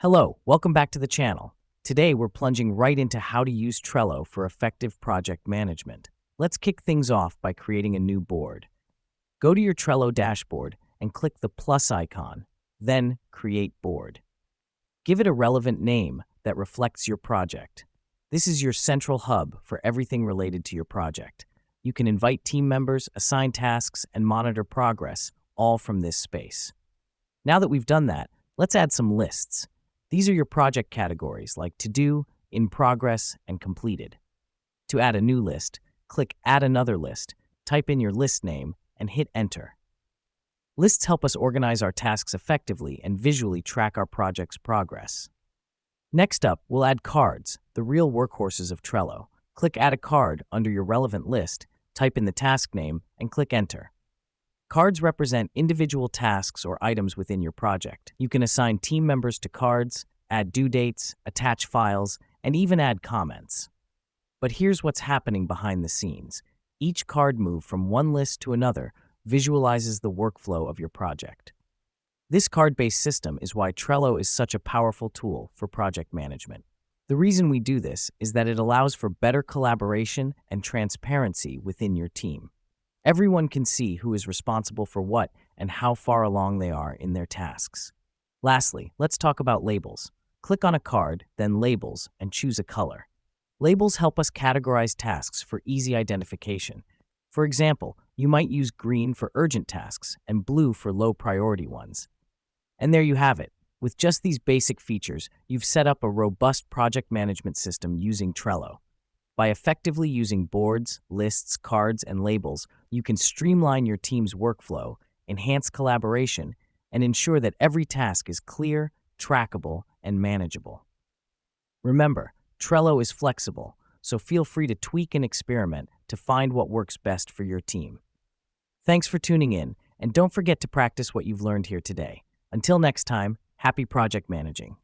Hello, welcome back to the channel. Today we're plunging right into how to use Trello for effective project management. Let's kick things off by creating a new board. Go to your Trello dashboard and click the plus icon, then Create Board. Give it a relevant name that reflects your project. This is your central hub for everything related to your project. You can invite team members, assign tasks, and monitor progress, all from this space. Now that we've done that, let's add some lists. These are your project categories like To Do, In Progress, and Completed. To add a new list, click Add Another List, type in your list name, and hit Enter. Lists help us organize our tasks effectively and visually track our project's progress. Next up, we'll add cards, the real workhorses of Trello. Click Add a Card under your relevant list, type in the task name, and click Enter. Cards represent individual tasks or items within your project. You can assign team members to cards, add due dates, attach files, and even add comments. But here's what's happening behind the scenes. Each card move from one list to another visualizes the workflow of your project. This card-based system is why Trello is such a powerful tool for project management. The reason we do this is that it allows for better collaboration and transparency within your team. Everyone can see who is responsible for what and how far along they are in their tasks. Lastly, let's talk about labels. Click on a card, then Labels, and choose a color. Labels help us categorize tasks for easy identification. For example, you might use green for urgent tasks and blue for low-priority ones. And there you have it. With just these basic features, you've set up a robust project management system using Trello. By effectively using boards, lists, cards, and labels, you can streamline your team's workflow, enhance collaboration, and ensure that every task is clear, trackable, and manageable. Remember, Trello is flexible, so feel free to tweak and experiment to find what works best for your team. Thanks for tuning in, and don't forget to practice what you've learned here today. Until next time, happy project managing.